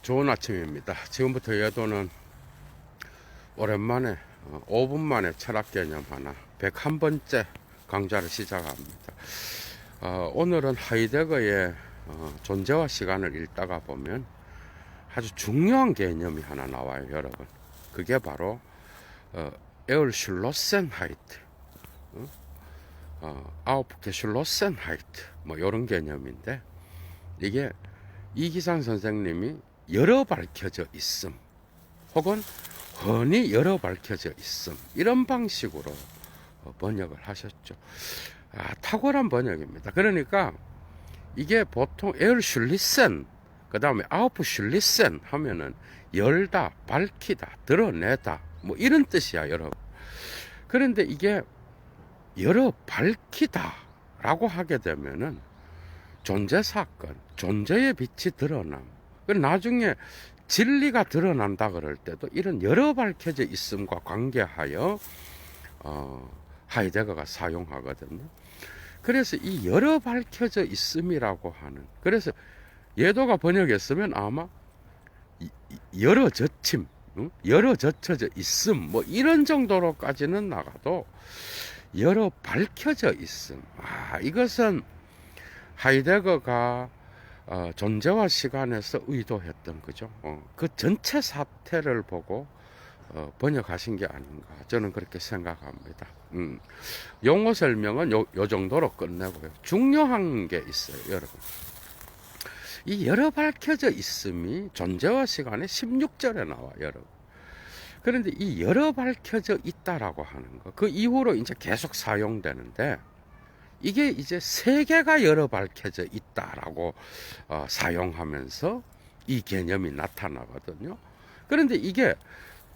좋은 아침입니다. 지금부터 예도는 오랜만에 5분 만에 철학 개념 하나 101번째 강좌를 시작합니다. 오늘은 하이데거의 존재와 시간을 읽다가 보면 아주 중요한 개념이 하나 나와요, 여러분. 그게 바로 에울슐로센하이트, 아우프게슐로센하이트 뭐 이런 개념인데, 이게 이기상 선생님이 여러 밝혀져 있음 혹은 흔히 여러 밝혀져 있음, 이런 방식으로 번역을 하셨죠. 탁월한 번역입니다. 그러니까 이게 보통 에얼슐리센 그 다음에 아우프슐리센 하면은 열다, 밝히다, 드러내다 뭐 이런 뜻이야, 여러분. 그런데 이게 열어 밝히다 라고 하게 되면은 존재 사건, 존재의 빛이 드러남, 나중에 진리가 드러난다 그럴 때도 이런 여러 밝혀져 있음과 관계하여 하이데거가 사용하거든요. 그래서 이 여러 밝혀져 있음이라고 하는, 그래서 예도가 번역했으면 아마 여러 젖힘, 여러 젖혀져 있음 뭐 이런 정도로까지는 나가도 여러 밝혀져 있음, 이것은 하이데거가 존재와 시간에서 의도했던 거죠. 그 전체 사태를 보고 번역하신 게 아닌가, 저는 그렇게 생각합니다. 용어 설명은 요 정도로 끝내고요. 중요한 게 있어요, 여러분. 이 여러 밝혀져 있음이 존재와 시간의 16절에 나와, 여러분. 그런데 이 여러 밝혀져 있다라고 하는 거, 그 이후로 이제 계속 사용되는데, 이게 이제 세계가 여러 밝혀져 있다라고 사용하면서 이 개념이 나타나거든요. 그런데 이게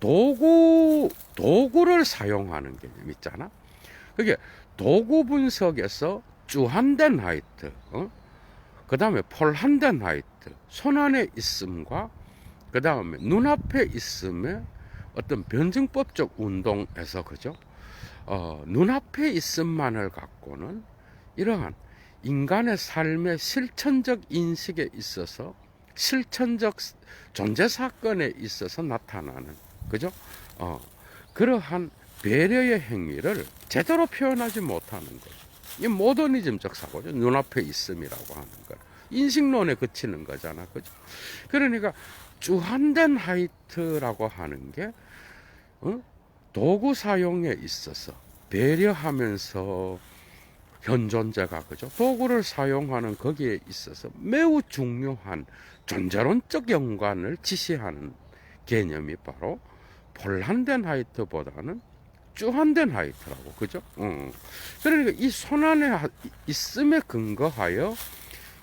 도구를 사용하는 개념 있잖아. 그게 도구 분석에서 주한덴하이트, 그 다음에 폴한덴하이트, 손 안에 있음과 그 다음에 눈앞에 있음의 어떤 변증법적 운동에서, 그죠? 눈앞에 있음만을 갖고는 이러한 인간의 삶의 실천적 인식에 있어서, 실천적 존재 사건에 있어서 나타나는, 그죠? 그러한 배려의 행위를 제대로 표현하지 못하는 거죠. 이 모더니즘적 사고죠. 눈앞에 있음이라고 하는 거. 인식론에 그치는 거잖아, 그죠? 그러니까 주한덴하이트라고 하는 게 도구 사용에 있어서 배려하면서 현존자가, 그죠? 도구를 사용하는 거기에 있어서 매우 중요한 존재론적 연관을 지시하는 개념이 바로 폴한덴하이트보다는 주한덴하이트라고, 그죠? 그러니까 이 손안에 있음에 근거하여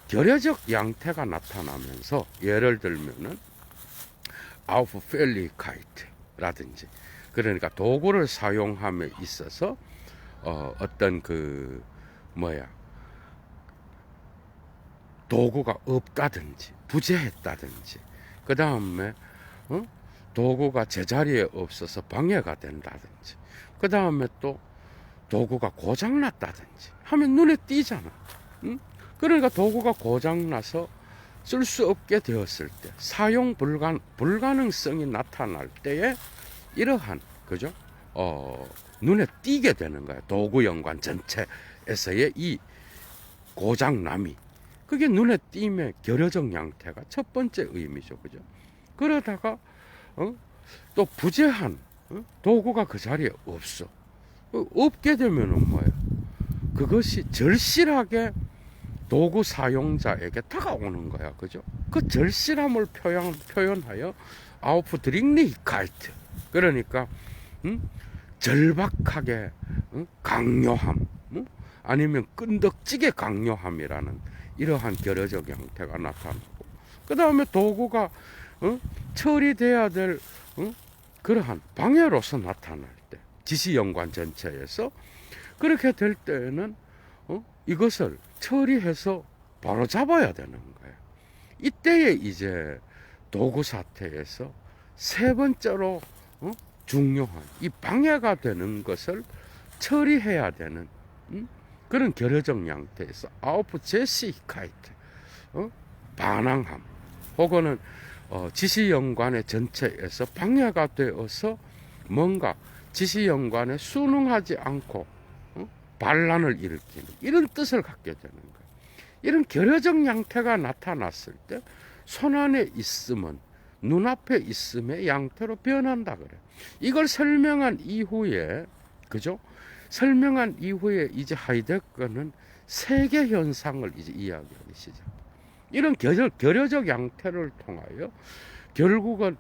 결여적 양태가 나타나면서, 예를 들면은 아우프펠리카이트라든지, 그러니까 도구를 사용함에 있어서 어떤 도구가 없다든지 부재했다든지, 그 다음에 도구가 제자리에 없어서 방해가 된다든지, 그 다음에 또 도구가 고장났다든지 하면 눈에 띄잖아. 그러니까 도구가 고장나서 쓸 수 없게 되었을 때, 사용 불가능성이 나타날 때에 이러한, 그죠? 눈에 띄게 되는 거야. 도구 연관 전체에서의 이 고장남이, 그게 눈에 띄면 결여적 양태가 첫 번째 의미죠, 그죠? 그러다가 또 부재한 도구가 그 자리에 없어. 없게 되면은 뭐예요? 그것이 절실하게 도구 사용자에게 다가오는 거야, 그죠? 그 절실함을 표현하여 아우프드링리히카이트, 그러니까 절박하게 강요함, 아니면 끈덕지게 강요함이라는 이러한 결여적 형태가 나타나고, 그 다음에 도구가 처리돼야 될 그러한 방해로서 나타날 때, 지시연관 전체에서 그렇게 될 때에는 이것을 처리해서 바로 잡아야 되는 거예요. 이때에 이제 도구 사태에서 세 번째로 중요한 이 방해가 되는 것을 처리해야 되는 그런 결여적 양태에서 아우프 제시히카이트, 반항함, 혹은 지시연관의 전체에서 방해가 되어서 뭔가 지시연관에 순응하지 않고 반란을 일으키는 이런 뜻을 갖게 되는 거예요. 이런 결여적 양태가 나타났을 때 손안에 있음은 눈앞에 있음의 양태로 변한다 그래. 이걸 설명한 이후에, 그죠? 설명한 이후에 이제 하이데거는 세계 현상을 이제 이야기하기 시작. 이런 결여적 양태를 통하여 결국은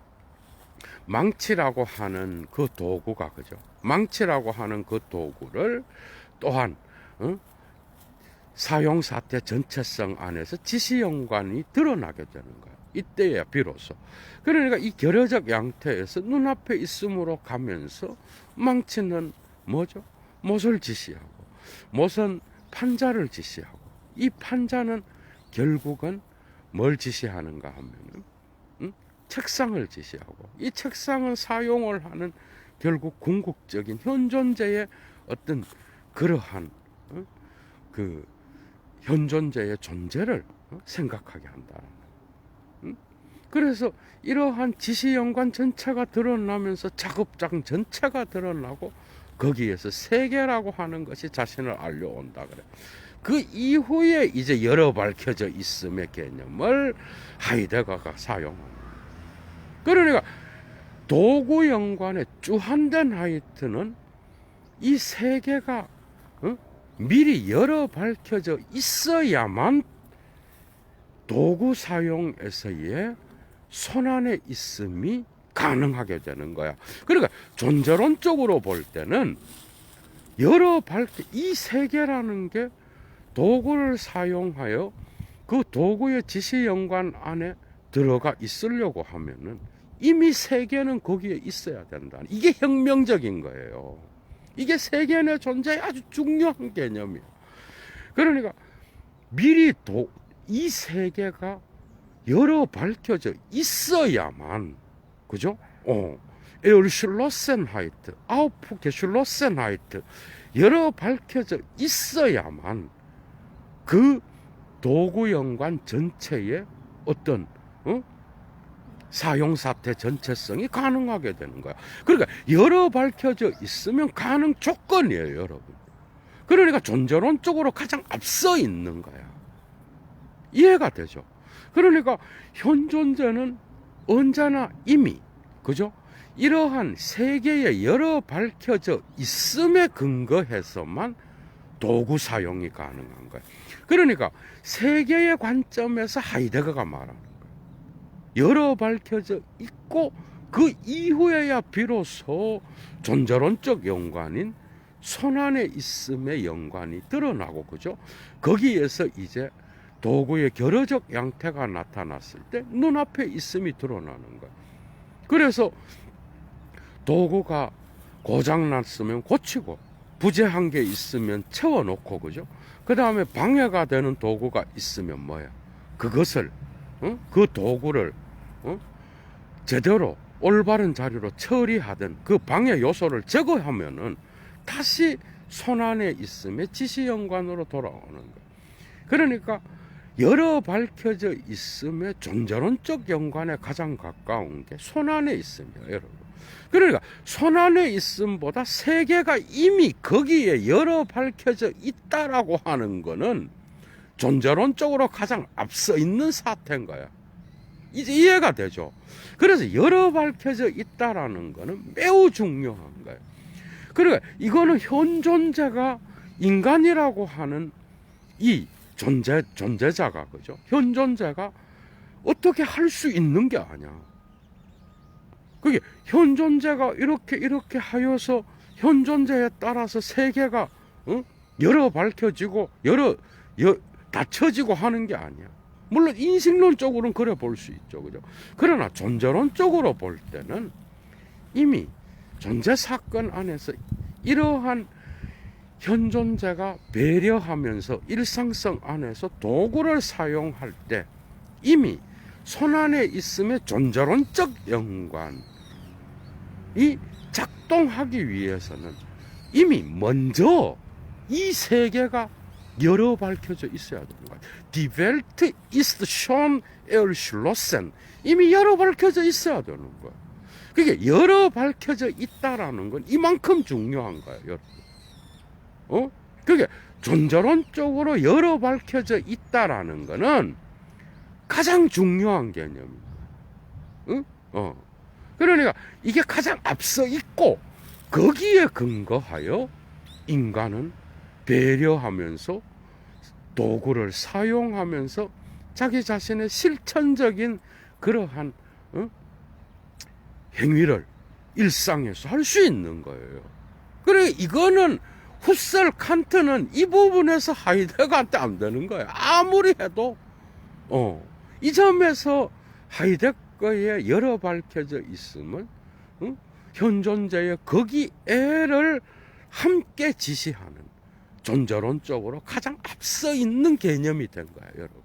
망치라고 하는 그 도구가, 그죠? 망치라고 하는 그 도구를 또한 사용사태 전체성 안에서 지시연관이 드러나게 되는 거야. 이때야 비로소. 그러니까 이 결여적 양태에서 눈앞에 있음으로 가면서 망치는 뭐죠? 못을 지시하고, 못은 판자를 지시하고, 이 판자는 결국은 뭘 지시하는가 하면은 책상을 지시하고, 이 책상은 사용을 하는 결국 궁극적인 현존제의 어떤 그러한 그 현존제의 존재를 생각하게 한다는. 그래서 이러한 지시연관 전체가 드러나면서 작업장 전체가 드러나고 거기에서 세계라고 하는 것이 자신을 알려온다 그래. 그 이후에 이제 열어 밝혀져 있음의 개념을 하이데거가 사용합니다. 그러니까 도구 연관의 주한된 하이트는 이 세계가 미리 열어 밝혀져 있어야만 도구 사용에서의 손안에 있음이 가능하게 되는 거야. 그러니까 존재론적으로 볼 때는 이 세계라는 게 도구를 사용하여 그 도구의 지시연관 안에 들어가 있으려고 하면은 이미 세계는 거기에 있어야 된다. 이게 혁명적인 거예요. 이게 세계 내 존재의 아주 중요한 개념이에요. 그러니까 미리 이 세계가 열어 밝혀져 있어야만, 그죠? 에얼슐로센하이트, 아우프게슐로센하이트, 열어 밝혀져 있어야만 그 도구 연관 전체의 어떤 사용사태 전체성이 가능하게 되는 거야. 그러니까 열어 밝혀져 있으면 가능 조건이에요, 여러분. 그러니까 존재론적으로 가장 앞서 있는 거야. 이해가 되죠? 그러니까 현존재는 언제나 이미, 그죠? 이러한 세계에 열어 밝혀져 있음에 근거해서만 도구 사용이 가능한 거야. 그러니까 세계의 관점에서 하이데거가 말하는 거야. 열어 밝혀져 있고 그 이후에야 비로소 존재론적 연관인 손안에 있음의 연관이 드러나고, 그죠? 거기에서 이제 도구의 결여적 양태가 나타났을 때 눈앞에 있음이 드러나는 거야. 그래서 도구가 고장났으면 고치고 부재한 게 있으면 채워놓고, 그죠? 그 다음에 방해가 되는 도구가 있으면 뭐야? 그것을 그 도구를 제대로 올바른 자리로 처리하든 그 방해 요소를 제거하면은 다시 손안에 있음의 지시연관으로 돌아오는 거야. 그러니까 열어 밝혀져 있음의 존재론적 연관에 가장 가까운 게 손안에 있음이에요, 여러분. 그러니까 손안에 있음보다 세계가 이미 거기에 열어 밝혀져 있다라고 하는 거는 존재론적으로 가장 앞서 있는 사태인 거야. 이제 이해가 되죠? 그래서 열어 밝혀져 있다라는 거는 매우 중요한 거예요. 그러니까 이거는 현존재가 인간이라고 하는 이 존재자가, 그죠? 현존재가 어떻게 할 수 있는 게 아니야. 그게 현존재가 이렇게 하여서 현존재에 따라서 세계가 열어 밝혀지고 닫혀지고 하는 게 아니야. 물론 인식론적으로는 그래 볼 수 있죠, 그죠? 그러나 존재론적으로 볼 때는 이미 존재 사건 안에서 이러한 현존재가 배려하면서 일상성 안에서 도구를 사용할 때 이미 손안에 있음의 존재론적 연관이 작동하기 위해서는 이미 먼저 이 세계가 열어 밝혀져 있어야 되는 거야. Die Welt ist schon erschlossen. 이미 열어 밝혀져 있어야 되는 거야. 그게 열어 밝혀져 있다라는 건 이만큼 중요한 거야, 여러분. 그게 존재론적으로 열어 밝혀져 있다라는 거는 가장 중요한 개념입니다. 응? 그러니까 이게 가장 앞서 있고 거기에 근거하여 인간은 배려하면서 도구를 사용하면서 자기 자신의 실천적인 그러한 행위를 일상에서 할 수 있는 거예요. 그래 이거는 후셀 칸트는 이 부분에서 하이데거한테 안 되는 거예요. 아무리 해도 이 점에서 하이데거에 열어 밝혀져 있음은 현존자의 거기에를 함께 지시하는 존재론적으로 가장 앞서 있는 개념이 된 거예요, 여러분.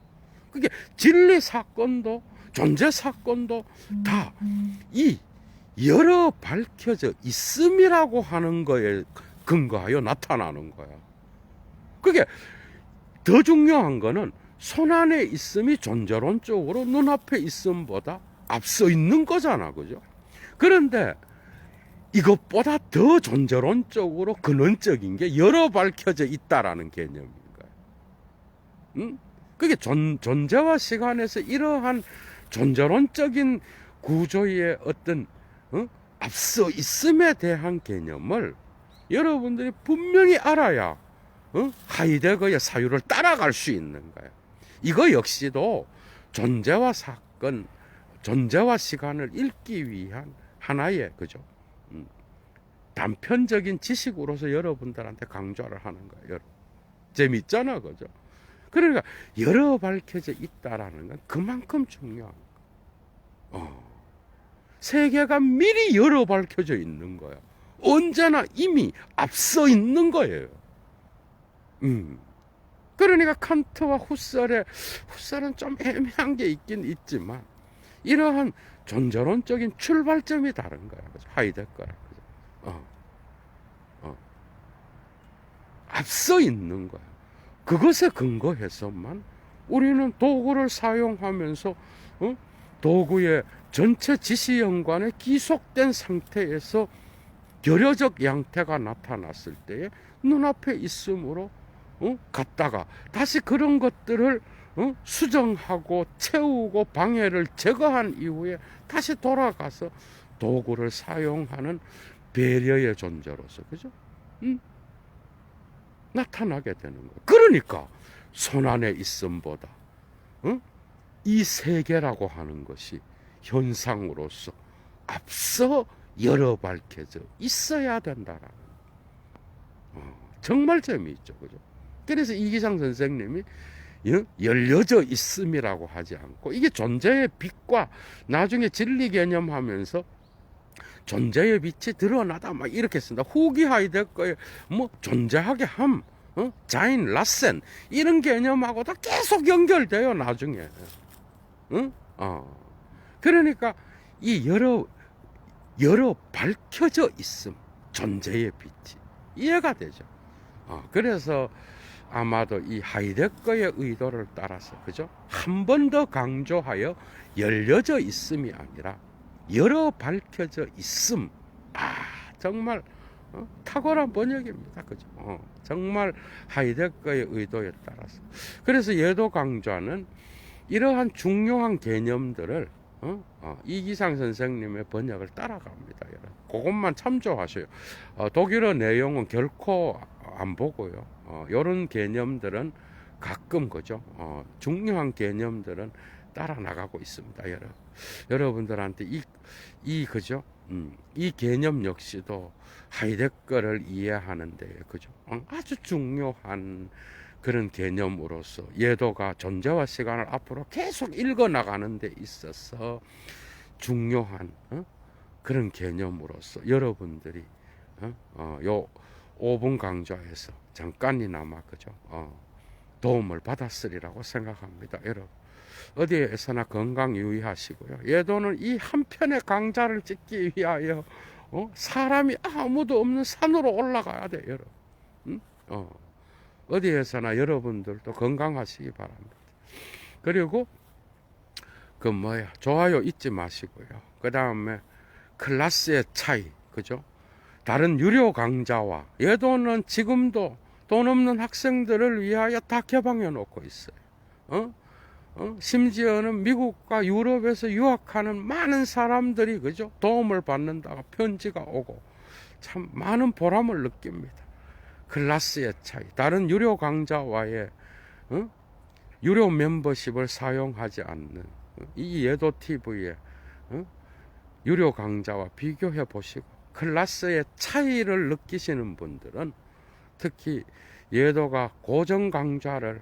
그게 진리 사건도 존재 사건도 다 이 열어 밝혀져 있음이라고 하는 거에 근거하여 나타나는 거야. 그게 더 중요한 거는 손안에 있음이 존재론적으로 눈앞에 있음보다 앞서 있는 거잖아, 그죠? 그런데 이것보다 더 존재론적으로 근원적인 게 열어 밝혀져 있다라는 개념인 거야. 그게 존재와 시간에서 이러한 존재론적인 구조의 어떤 앞서 있음에 대한 개념을 여러분들이 분명히 알아야 하이데거의 사유를 따라갈 수 있는 거예요. 이거 역시도 존재와 사건, 존재와 시간을 읽기 위한 하나의 그죠? 단편적인 지식으로서 여러분들한테 강조를 하는 거예요. 재밌잖아, 그죠? 그러니까 열어 밝혀져 있다라는 건 그만큼 중요한 거예요. 세계가 미리 열어 밝혀져 있는 거야. 언제나 이미 앞서 있는 거예요. 그러니까 칸트와 후셀은 좀 애매한 게 있긴 있지만 이러한 존재론적인 출발점이 다른 거야. 그죠? 하이데거랑. 앞서 있는 거야. 그것에 근거해서만 우리는 도구를 사용하면서 도구의 전체 지시 연관에 기속된 상태에서 결여적 양태가 나타났을 때에 눈앞에 있으므로 갔다가 다시 그런 것들을 수정하고 채우고 방해를 제거한 이후에 다시 돌아가서 도구를 사용하는 배려의 존재로서 그죠? 나타나게 되는 거예요. 그러니까 손안에 있음보다 이 세계라고 하는 것이 현상으로서 앞서 열어 밝혀져 있어야 된다라는 정말 재미있죠, 그죠? 그래서 이기상 선생님이 열려져 있음이라고 하지 않고 이게 존재의 빛과 나중에 진리 개념하면서 존재의 빛이 드러나다 막 이렇게 쓴다. 후기 하이데거의 뭐 존재하게 함, 자인 라센 이런 개념하고도 계속 연결돼요 나중에. 그러니까 이 여러 밝혀져 있음 존재의 빛이 이해가 되죠. 그래서 아마도 이 하이데거의 의도를 따라서 그죠? 한 번 더 강조하여 열려져 있음이 아니라 열어 밝혀져 있음. 정말 탁월한 번역입니다. 그죠? 정말 하이데거의 의도에 따라서. 그래서 예도 강좌는 이러한 중요한 개념들을 이기상 선생님의 번역을 따라갑니다. 여러분. 그것만 참조하셔요. 독일어 내용은 결코 안 보고요. 이런 개념들은 가끔 그죠? 중요한 개념들은 따라 나가고 있습니다. 여러분들한테 이 그죠? 이 개념 역시도 하이데거를 이해하는데 그죠? 아주 중요한 그런 개념으로서 예도가 존재와 시간을 앞으로 계속 읽어 나가는 데 있어서 중요한 그런 개념으로서 여러분들이 요 5분 강좌에서 잠깐이나마 그죠? 도움을 받았으리라고 생각합니다. 여러분 어디에서나 건강 유의하시고요. 예도는 이 한 편의 강좌를 찍기 위하여 사람이 아무도 없는 산으로 올라가야 돼요, 여러분. 어디에서나 여러분들도 건강하시기 바랍니다. 그리고 그 뭐야, 좋아요 잊지 마시고요. 그 다음에 클래스의 차이, 그죠? 다른 유료 강좌와 예도는 지금도 돈 없는 학생들을 위하여 다 개방해 놓고 있어요. 심지어는 미국과 유럽에서 유학하는 많은 사람들이, 그죠? 도움을 받는다고 편지가 오고 참 많은 보람을 느낍니다. 클래스의 차이, 다른 유료 강좌와의 유료 멤버십을 사용하지 않는 이 예도 TV의 유료 강좌와 비교해 보시고 클래스의 차이를 느끼시는 분들은 특히 예도가 고정 강좌를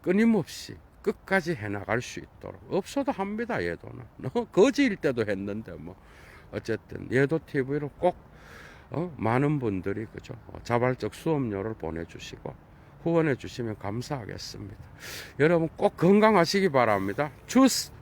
끊임없이 끝까지 해나갈 수 있도록, 없어도 합니다. 예도는 거지일 때도 했는데 뭐 어쨌든 예도 TV로 꼭 많은 분들이, 그죠, 자발적 수업료를 보내주시고 후원해 주시면 감사하겠습니다. 여러분 꼭 건강하시기 바랍니다. 주스